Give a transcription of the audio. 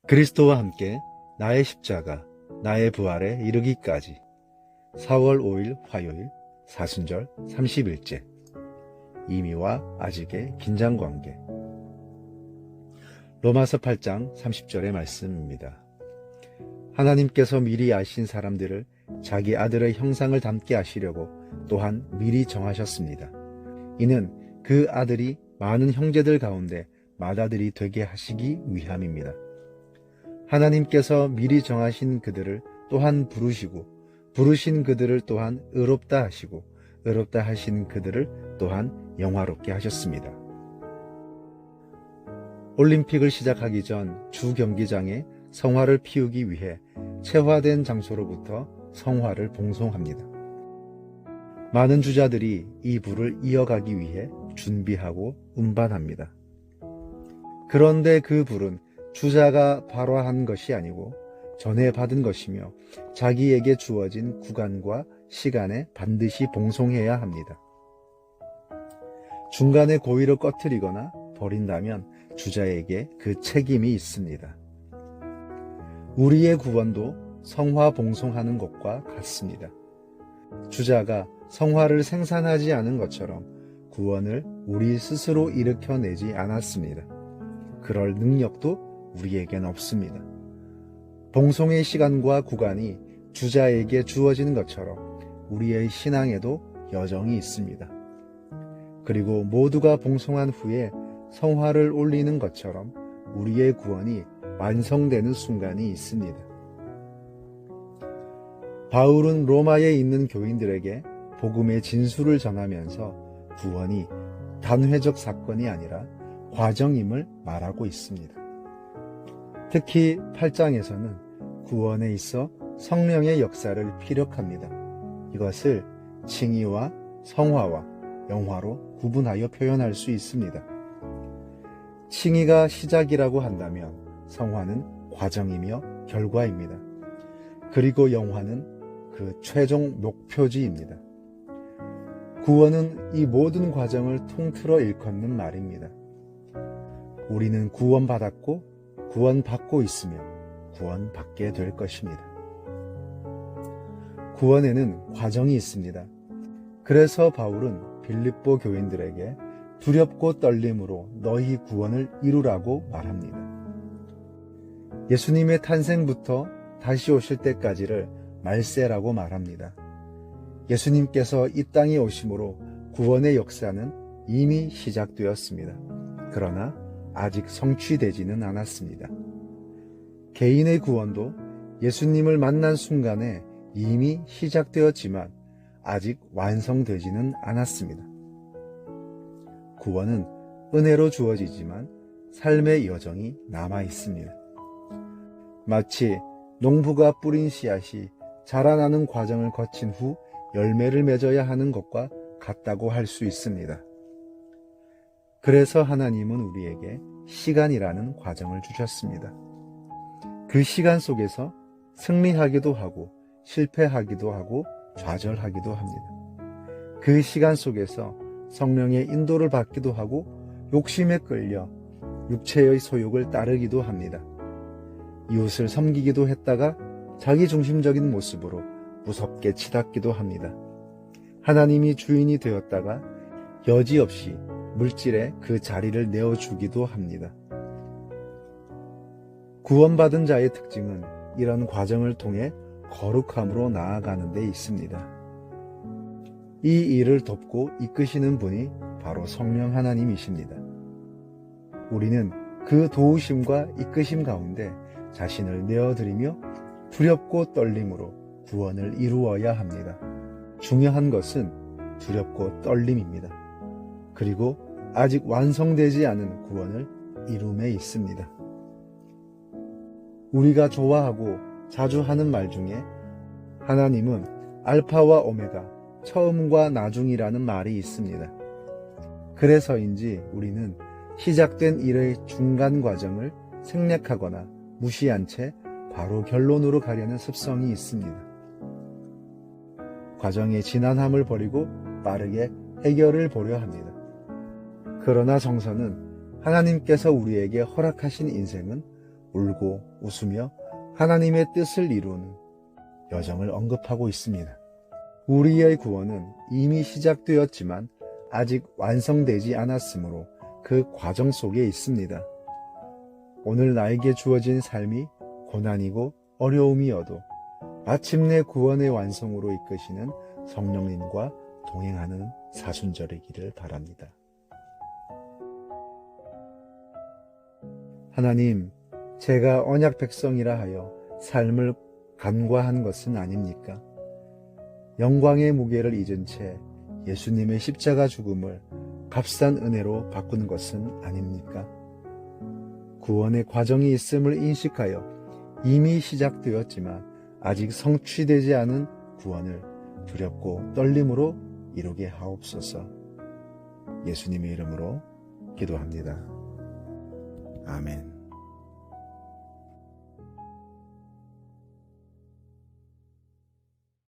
그리스도와 함께 나의 십자가, 나의 부활에 이르기까지 4월 5일 화요일 사순절 30일째 이미와 아직의 긴장관계. 로마서 8장 30절의 말씀입니다. 하나님께서 미리 아신 사람들을 자기 아들의 형상을 닮게 하시려고 또한 미리 정하셨습니다. 이는 그 아들이 많은 형제들 가운데 맏아들이 되게 하시기 위함입니다. 하나님께서 미리 정하신 그들을 또한 부르시고 부르신 그들을 또한 의롭다 하시고 의롭다 하신 그들을 또한 영화롭게 하셨습니다. 올림픽을 시작하기 전 주 경기장에 성화를 피우기 위해 채화된 장소로부터 성화를 봉송합니다. 많은 주자들이 이 불을 이어가기 위해 준비하고 운반합니다. 그런데 그 불은 주자가 발화한 것이 아니고 전에 받은 것이며 자기에게 주어진 구간과 시간에 반드시 봉송해야 합니다. 중간에 고의로 꺼트리거나 버린다면 주자에게 그 책임이 있습니다. 우리의 구원도 성화 봉송하는 것과 같습니다. 주자가 성화를 생산하지 않은 것처럼 구원을 우리 스스로 일으켜내지 않았습니다. 그럴 능력도 우리에겐 없습니다. 봉송의 시간과 구간이 주자에게 주어진 것처럼 우리의 신앙에도 여정이 있습니다. 그리고 모두가 봉송한 후에 성화를 올리는 것처럼 우리의 구원이 완성되는 순간이 있습니다. 바울은 로마에 있는 교인들에게 복음의 진수를 전하면서 구원이 단회적 사건이 아니라 과정임을 말하고 있습니다. 특히 8장에서는 구원에 있어 성령의 역사를 피력합니다. 이것을 칭의와 성화와 영화로 구분하여 표현할 수 있습니다. 칭의가 시작이라고 한다면 성화는 과정이며 결과입니다. 그리고 영화는 그 최종 목표지입니다. 구원은 이 모든 과정을 통틀어 일컫는 말입니다. 우리는 구원받았고 구원받고 있으며 구원받게 될 것입니다. 구원에는 과정이 있습니다. 그래서 바울은 빌립보 교인들에게 두렵고 떨림으로 너희 구원을 이루라고 말합니다. 예수님의 탄생부터 다시 오실 때까지를 말세라고 말합니다. 예수님께서 이 땅에 오심으로 구원의 역사는 이미 시작되었습니다. 그러나 아직 성취되지는 않았습니다. 개인의 구원도 예수님을 만난 순간에 이미 시작되었지만 아직 완성되지는 않았습니다. 구원은 은혜로 주어지지만 삶의 여정이 남아 있습니다. 마치 농부가 뿌린 씨앗이 자라나는 과정을 거친 후 열매를 맺어야 하는 것과 같다고 할 수 있습니다. 그래서 하나님은 우리에게 시간이라는 과정을 주셨습니다. 그 시간 속에서 승리하기도 하고 실패하기도 하고 좌절하기도 합니다. 그 시간 속에서 성령의 인도를 받기도 하고 욕심에 끌려 육체의 소욕을 따르기도 합니다. 이웃을 섬기기도 했다가 자기 중심적인 모습으로 무섭게 치닫기도 합니다. 하나님이 주인이 되었다가 여지없이 물질에 그 자리를 내어주기도 합니다. 구원받은 자의 특징은 이런 과정을 통해 거룩함으로 나아가는 데 있습니다. 이 일을 돕고 이끄시는 분이 바로 성령 하나님이십니다. 우리는 그 도우심과 이끄심 가운데 자신을 내어드리며 두렵고 떨림으로 구원을 이루어야 합니다. 중요한 것은 두렵고 떨림입니다. 그리고 아직 완성되지 않은 구원을 이룸에 있습니다. 우리가 좋아하고 자주 하는 말 중에 하나님은 알파와 오메가, 처음과 나중이라는 말이 있습니다. 그래서인지 우리는 시작된 일의 중간 과정을 생략하거나 무시한 채 바로 결론으로 가려는 습성이 있습니다. 과정의 지난함을 버리고 빠르게 해결을 보려 합니다. 그러나 정서는 하나님께서 우리에게 허락하신 인생은 울고 웃으며 하나님의 뜻을 이루는 여정을 언급하고 있습니다. 우리의 구원은 이미 시작되었지만 아직 완성되지 않았으므로 그 과정 속에 있습니다. 오늘 나에게 주어진 삶이 고난이고 어려움이어도 마침내 구원의 완성으로 이끄시는 성령님과 동행하는 사순절이기를 바랍니다. 하나님, 제가 언약 백성이라 하여 삶을 간과한 것은 아닙니까? 영광의 무게를 잊은 채 예수님의 십자가 죽음을 값싼 은혜로 바꾼 것은 아닙니까? 구원의 과정이 있음을 인식하여 이미 시작되었지만 아직 성취되지 않은 구원을 두렵고 떨림으로 이루게 하옵소서. 예수님의 이름으로 기도합니다. 아멘.